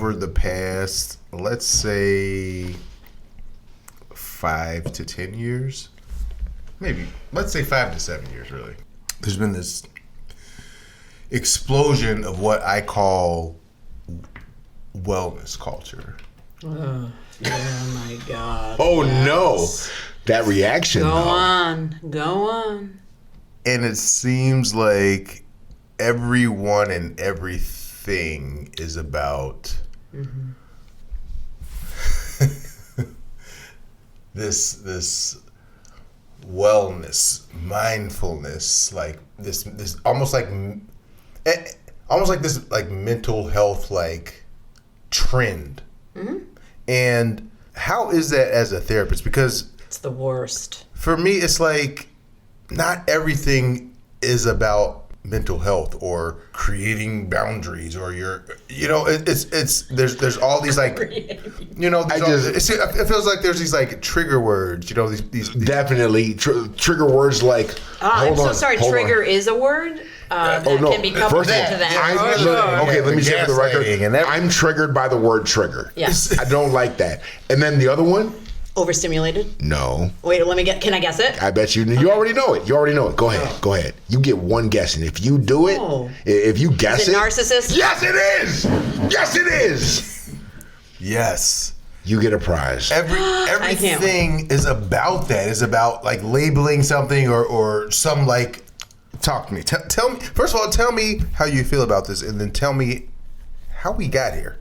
over the past, let's say, 5 to 10 years, maybe, let's say 5 to 7 years, really, there's been this explosion of what I call wellness culture. Oh my God. Oh, no. That reaction. Go on. And it seems like everyone and everything is about this wellness, mindfulness, like this almost like this like mental health like trend. And how is that as a therapist? Because it's the worst. For me, it's like not everything is about mental health or creating boundaries or there's all these like it feels like there's these like trigger words, these definitely trigger words like I'm so sorry, trigger is a word that can be coupled into that. Okay, let me say for the record, I'm triggered by the word trigger. Yes. I don't like that. And then the other one, overstimulated? No. Wait, can I guess it? I bet you already know it. Go ahead. You get one guess, and if you do it, if you guess is it narcissist? Yes, it is. Yes, it is. Yes. You get a prize. Everything is about that. It's about like labeling something or some like. Talk to me. Tell me. First of all, tell me how you feel about this, and then tell me how we got here.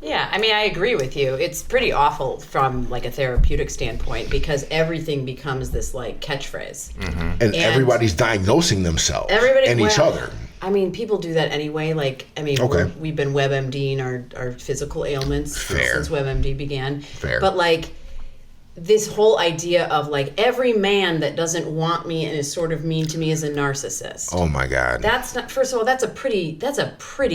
Yeah, I mean, I agree with you. It's pretty awful from like a therapeutic standpoint because everything becomes this like catchphrase. And everybody's diagnosing themselves and each other. I mean, people do that anyway. Like, I mean, we've been WebMDing our physical ailments since WebMD began. Fair. But like this whole idea of like every man that doesn't want me and is sort of mean to me is a narcissist. Oh my God. That's not, first of all, that's a pretty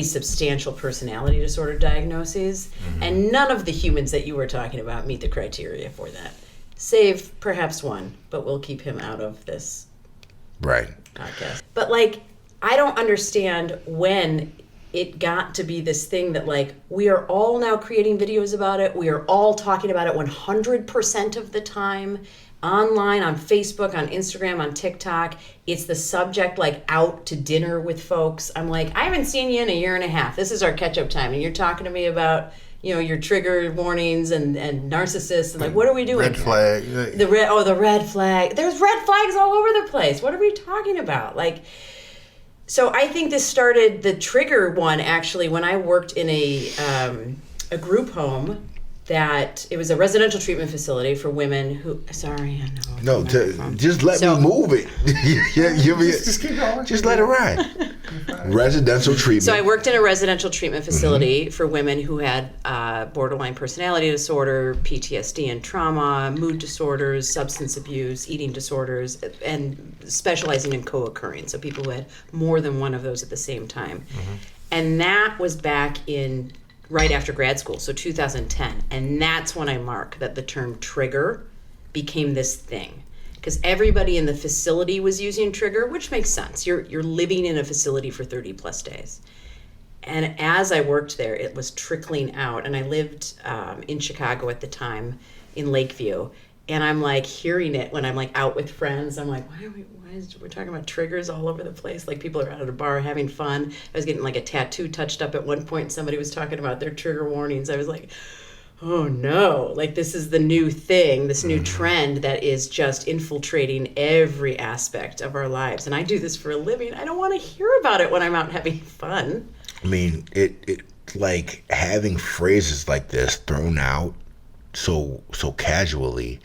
substantial personality disorder diagnosis. And none of the humans that you were talking about meet the criteria for that. Save perhaps one, but we'll keep him out of this podcast. But like, I don't understand when it got to be this thing that like we are all now creating videos about it. We are all talking about it 100% of the time online, on Facebook, on Instagram, on TikTok. It's the subject like out to dinner with folks. I'm like, I haven't seen you in a year and a half. This is our catch up time. And you're talking to me about, your trigger warnings and narcissists and like, what are we doing? Red flag. The red flag. There's red flags all over the place. What are we talking about? Like, so I think this started, the trigger one actually, when I worked in a group home that, it was a residential treatment facility for women who, sorry, I know. No, just let me move it. Just keep going. Just let it ride. Residential treatment. So I worked in a residential treatment facility for women who had borderline personality disorder, PTSD and trauma, mood disorders, substance abuse, eating disorders, and specializing in co-occurring. So people who had more than one of those at the same time. And that was back in right after grad school, so 2010. And that's when I mark that the term trigger became this thing. Because everybody in the facility was using trigger, which makes sense. You're living in a facility for 30 plus days. And as I worked there, it was trickling out. And I lived in Chicago at the time, in Lakeview. And I'm like hearing it when I'm like out with friends. I'm like, we're talking about triggers all over the place. Like people are out at a bar having fun. I was getting like a tattoo touched up at one point. Somebody was talking about their trigger warnings. I was like, oh no, like this is the new thing, this new trend that is just infiltrating every aspect of our lives. And I do this for a living. I don't want to hear about it when I'm out having fun. I mean, it like having phrases like this thrown out so casually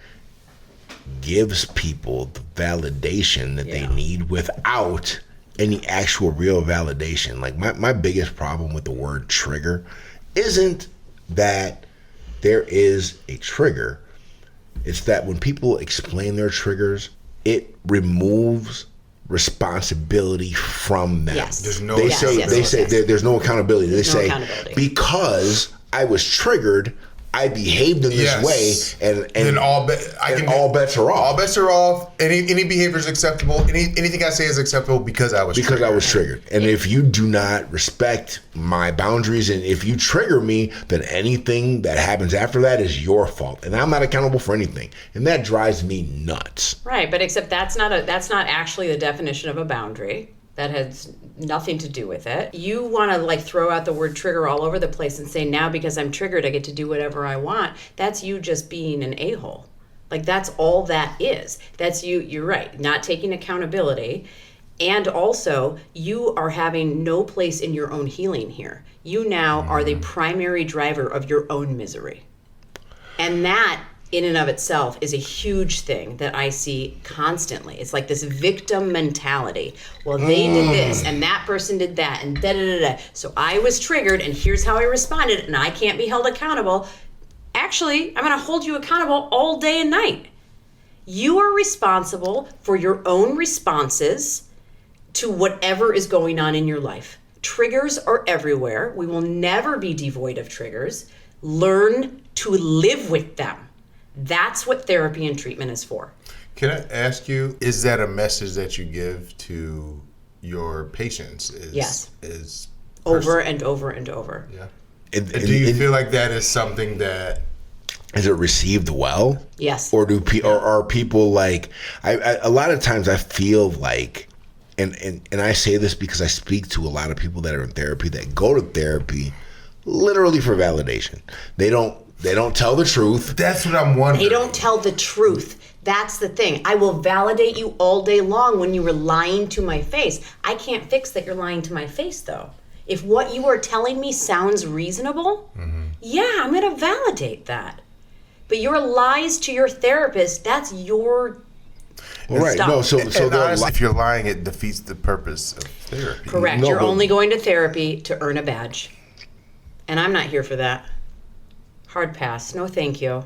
gives people the validation that they need without any actual real validation. Like my biggest problem with the word trigger isn't that there is a trigger. It's that when people explain their triggers, it removes responsibility from them. Yes. There's no They say there's no accountability. They say because I was triggered, I behaved in this way, and then all bets are off. All bets are off. Any behavior is acceptable. Anything I say is acceptable because I was triggered. And if you do not respect my boundaries, and if you trigger me, then anything that happens after that is your fault, and I'm not accountable for anything, and that drives me nuts. Right, but except that's not actually the definition of a boundary. That has nothing to do with it. You want to like throw out the word trigger all over the place and say, now because I'm triggered, I get to do whatever I want. That's you just being an a-hole. Like that's all that is. That's you're right, not taking accountability. And also, you are having no place in your own healing here. You now are the primary driver of your own misery. And that in and of itself is a huge thing that I see constantly. It's like this victim mentality. Well, they did this and that person did that and da-da-da-da. So I was triggered and here's how I responded and I can't be held accountable. Actually, I'm going to hold you accountable all day and night. You are responsible for your own responses to whatever is going on in your life. Triggers are everywhere. We will never be devoid of triggers. Learn to live with them. That's what therapy and treatment is for. Can I ask you, is that a message that you give to your patients? Yes. Over and over and over. Yeah. Do you feel like that is something that... Is it received well? Yes. Or are people like... a lot of times I feel like... And I say this because I speak to a lot of people that are in therapy that go to therapy literally for validation. They don't tell the truth. That's what I'm wondering. They don't tell the truth. That's the thing. I will validate you all day long when you were lying to my face. I can't fix that you're lying to my face, though. If what you are telling me sounds reasonable, yeah, I'm going to validate that. But your lies to your therapist, that's your right. stuff. No, so honestly, if you're lying, it defeats the purpose of therapy. Correct. You're only going to therapy to earn a badge. And I'm not here for that. Hard pass. No, thank you.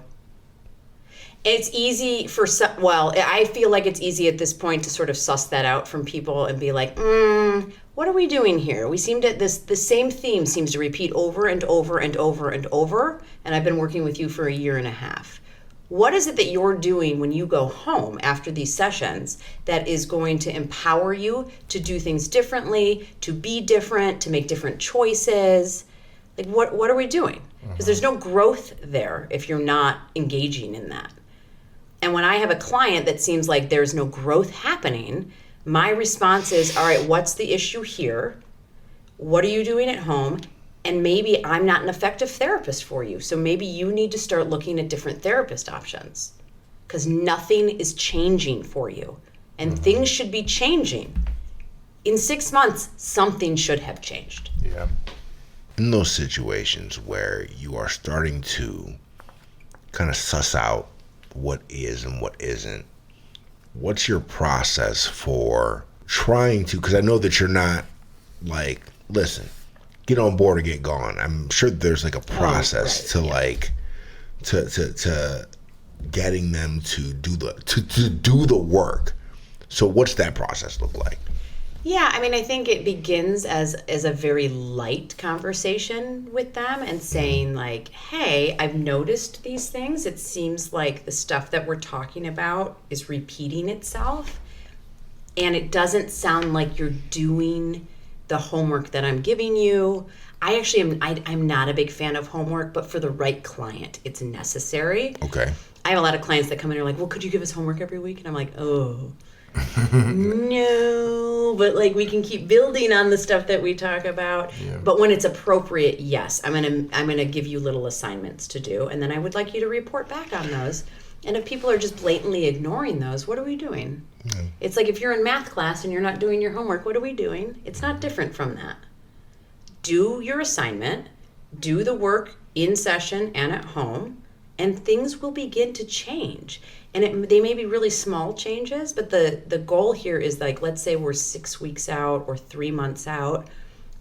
It's easy for some, well, I feel like it's easy at this point to sort of suss that out from people and be like, what are we doing here? We seem to, the same theme seems to repeat over and over and over and over. And I've been working with you for 1.5 years. What is it that you're doing when you go home after these sessions that is going to empower you to do things differently, to be different, to make different choices? Like, what are we doing? Because there's no growth there if you're not engaging in that. And when I have a client that seems like there's no growth happening, my response is, all right, what's the issue here? What are you doing at home? And maybe I'm not an effective therapist for you. So maybe you need to start looking at different therapist options because nothing is changing for you. And things should be changing. In 6 months, something should have changed. Yeah. In those situations where you are starting to kind of suss out what is and what isn't, what's your process for trying to, because I know that you're not like, listen, get on board or get gone. I'm sure there's like a process to getting them to do the work. So what's that process look like? Yeah, I mean, I think it begins as a very light conversation with them and saying like, hey, I've noticed these things. It seems like the stuff that we're talking about is repeating itself. And it doesn't sound like you're doing the homework that I'm giving you. I actually I'm not a big fan of homework, but for the right client, it's necessary. Okay. I have a lot of clients that come in and are like, well, could you give us homework every week? And I'm like, oh. No, but like we can keep building on the stuff that we talk about. Yeah. But when it's appropriate, yes, I'm gonna give you little assignments to do, and then I would like you to report back on those. And if people are just blatantly ignoring those, what are we doing? Mm-hmm. It's like if you're in math class and you're not doing your homework, what are we doing? It's not different from that. Do your assignment, do the work in session and at home, and things will begin to change. And they may be really small changes, but the goal here is like, let's say we're 6 weeks out or 3 months out.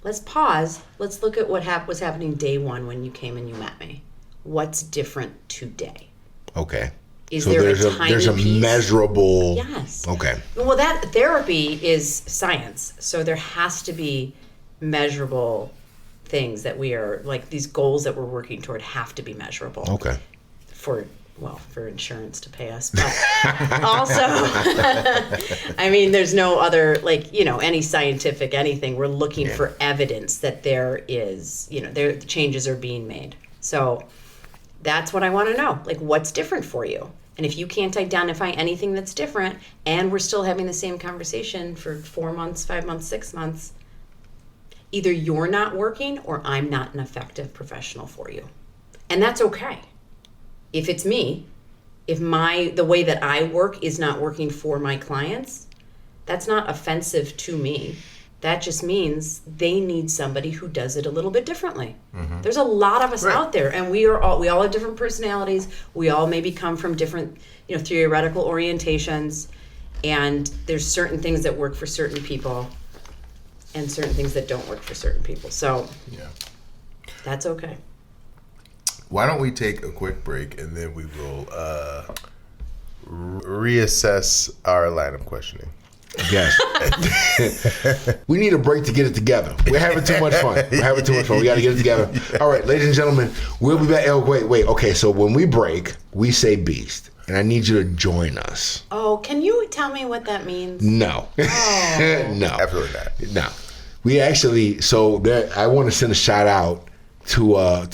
Let's pause. Let's look at what was happening day one when you came and you met me. What's different today? Okay. So there's a piece? Measurable. Yes. Okay. Well, that therapy is science, so there has to be measurable things that we are, like, these goals that we're working toward have to be measurable. Okay. For insurance to pay us, but also, I mean, there's no other, like, any scientific anything. We're looking for evidence that there is, the changes are being made. So that's what I want to know. Like, what's different for you? And if you can't identify anything that's different, and we're still having the same conversation for 4 months, 5 months, 6 months, either you're not working or I'm not an effective professional for you. And that's okay. If it's me, if the way that I work is not working for my clients, that's not offensive to me. That just means they need somebody who does it a little bit differently. Mm-hmm. There's a lot of us out there, and we all have different personalities. We all maybe come from different, theoretical orientations, and there's certain things that work for certain people and certain things that don't work for certain people. So that's okay. Why don't we take a quick break, and then we will reassess our line of questioning. Yes. We need a break to get it together. We're having too much fun. We got to get it together. All right, ladies and gentlemen, we'll be back. Oh, wait. Okay, so when we break, we say beast. And I need you to join us. Oh, can you tell me what that means? No. Oh. No. Absolutely not. No. We actually, I want to send a shout out to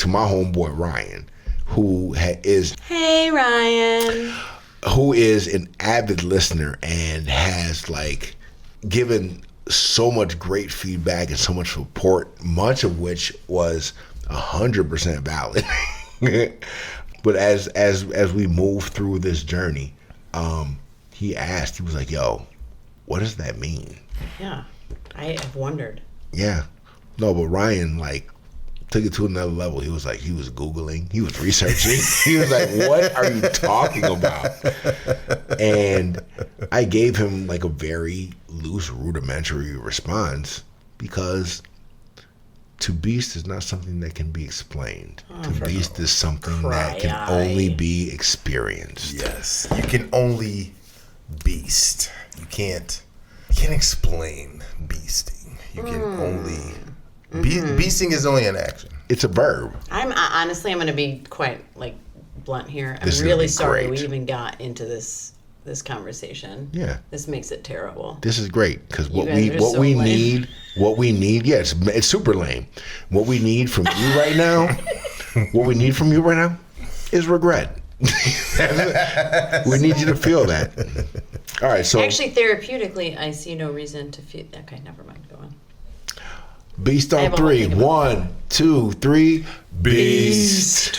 my homeboy, Ryan, who is... Hey, Ryan. Who is an avid listener and has given so much great feedback and so much support, much of which was 100% valid. But as we move through this journey, he was like, "Yo, what does that mean?" Yeah, I have wondered. Yeah, no, but Ryan took it to another level. He was Googling, he was researching. He was like, what are you talking about? And I gave him a very loose, rudimentary response, because to beast is not something that can be explained. To beast is something that can only be experienced. Yes, you can only beast. You can't explain beasting. You can only... Beasting is only an action. It's a verb. I'm going to be quite blunt here. I'm This is really gonna be sorry great. we even got into this conversation. Yeah. This makes it terrible. This is great, because what guys are we so need, it's super lame. What we need from you right now, is regret. We need you to feel that. All right, so Actually, therapeutically, I see no reason to feel... Okay, never mind. Go on. Beast on 3. 1, 2, 3. Beast.